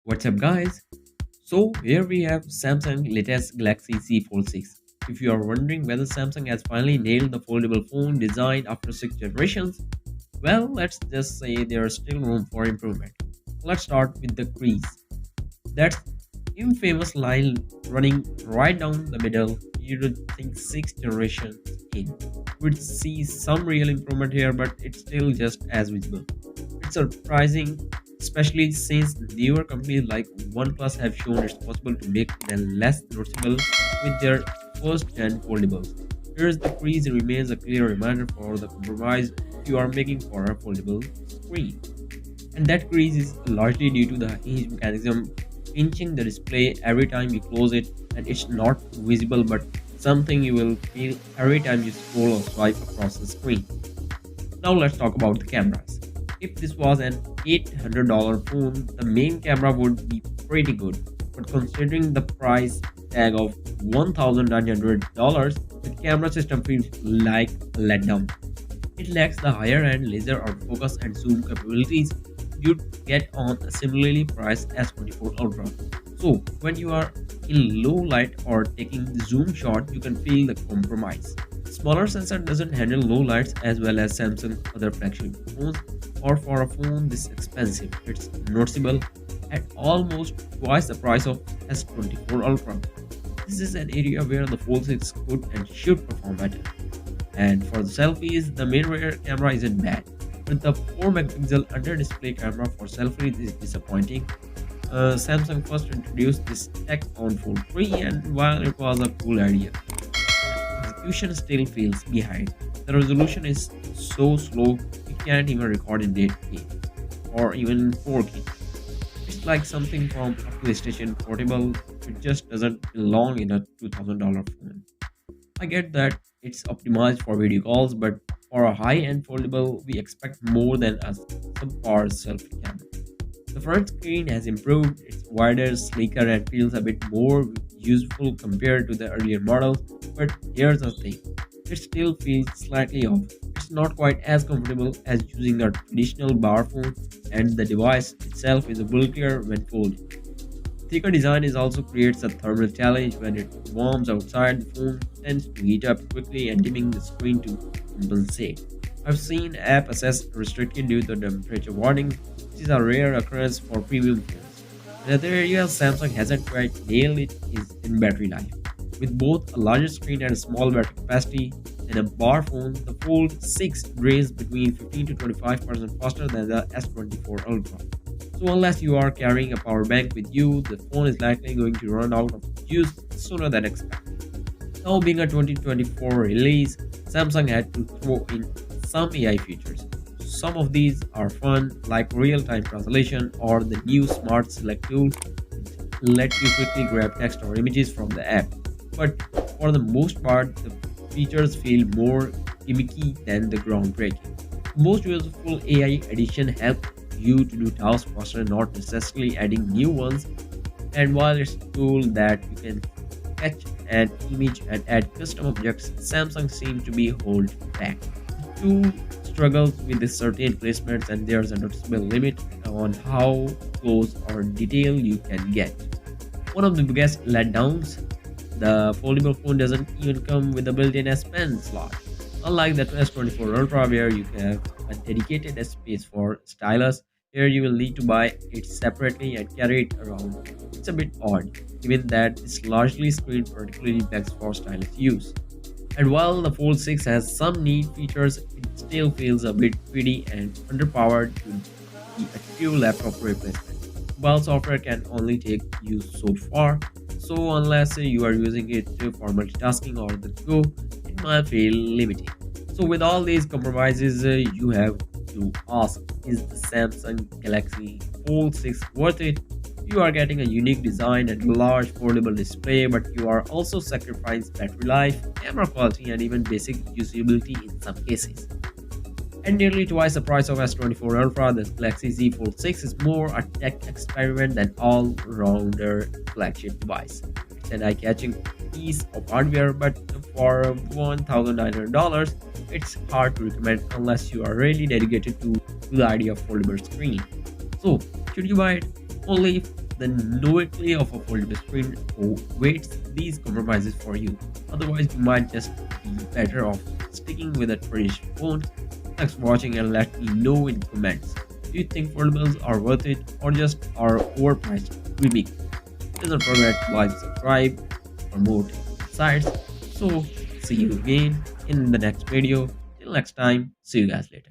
What's up, guys? So here we have Samsung latest Galaxy Z Fold 6. If you are wondering whether Samsung has finally nailed the foldable phone design after 6 generations, well, let's just say there's still room for improvement. Let's start with the crease. That infamous line running right down the middle. You would think 6 generations in. We'd see some real improvement here, but it's still just as visible. It's surprising, especially since newer companies like OnePlus have shown it's possible to make them less noticeable with their first gen foldables. Here's the crease remains a clear reminder for the compromise you are making for a foldable screen. And that crease is largely due to the hinge mechanism pinching the display every time you close it, and it's not visible but something you will feel every time you scroll or swipe across the screen. Now let's talk about the cameras. If this was an $800 phone, the main camera would be pretty good. But considering the price tag of $1,900, the camera system feels like a letdown. It lacks the higher end laser autofocus and zoom capabilities you'd get on a similarly priced S24 Ultra. So, when you are in low light or taking the zoom shot, you can feel the compromise. Smaller sensor doesn't handle low lights as well as Samsung other flagship phones, or for a phone this expensive, it's noticeable at almost twice the price of S24 Ultra. This is an area where the Fold 6 could and should perform better. And for the selfies, the main rear camera isn't bad, but the 4 megapixel under display camera for selfies is disappointing. Samsung first introduced this tech on Fold 3, and while it was a cool idea, execution still feels behind. The resolution is so slow you can't even record in 8K or even 4K. It's like something from a PlayStation Portable. It just doesn't belong in a $2,000 phone. I get that it's optimized for video calls, but for a high-end foldable, we expect more than a subpar selfie camera. The front screen has improved, it's wider, sleeker, and feels a bit more useful compared to the earlier models. But here's the thing, it still feels slightly off. It's not quite as comfortable as using a traditional bar phone, and the device itself is bulkier when folded. Thicker design is also creates a thermal challenge when it warms outside. The phone tends to heat up quickly and dimming the screen to compensate. I've seen app access restricted due to temperature warnings, which is a rare occurrence for premium phones. Another area Samsung hasn't quite nailed it is in battery life. With both a larger screen and a small battery capacity than a bar phone, the Fold 6 drains between 15 to 25% faster than the S24 Ultra. So unless you are carrying a power bank with you, the phone is likely going to run out of juice sooner than expected. Now being a 2024 release, Samsung had to throw in some AI features. Some of these are fun, like real-time translation or the new Smart Select tool, let you quickly grab text or images from the app. But for the most part, the features feel more gimmicky than the groundbreaking. Most useful AI addition help you to do tasks faster, not necessarily adding new ones. And while it's cool that you can fetch an image and add custom objects, Samsung seems to be hold back. The tool struggles with the certain placements, and there's a noticeable limit on how close or detail you can get. One of the biggest letdowns, the foldable phone doesn't even come with a built-in S Pen slot. Unlike the S24 Ultra, where you have a dedicated space for stylus, here you will need to buy it separately and carry it around. It's a bit odd, given that it's largely screen particularly begs for stylus use. And while the Fold 6 has some neat features, it still feels a bit pretty and underpowered to be a true laptop replacement. While software can only take you so far, so unless you are using it for multitasking or the go, it might feel limiting. So with all these compromises, you have to ask, is the Samsung Galaxy Fold 6 worth it? You are getting a unique design and large foldable display, but you are also sacrificing battery life, camera quality, and even basic usability in some cases. At nearly twice the price of S24 Ultra, the Galaxy Z Fold 6 is more a tech experiment than all-rounder flagship device. It's an eye-catching piece of hardware, but for $1,900, it's hard to recommend unless you are really dedicated to the idea of foldable screen. So, should you buy it? Only if the novelty of a foldable screen waits these compromises for you. Otherwise, you might just be better off sticking with a traditional phone. Thanks for watching and let me know in comments. Do you think foldables are worth it or just are overpriced? Remake. Please don't forget to like, subscribe for more insights. So, see you again in the next video. Till next time, see you guys later.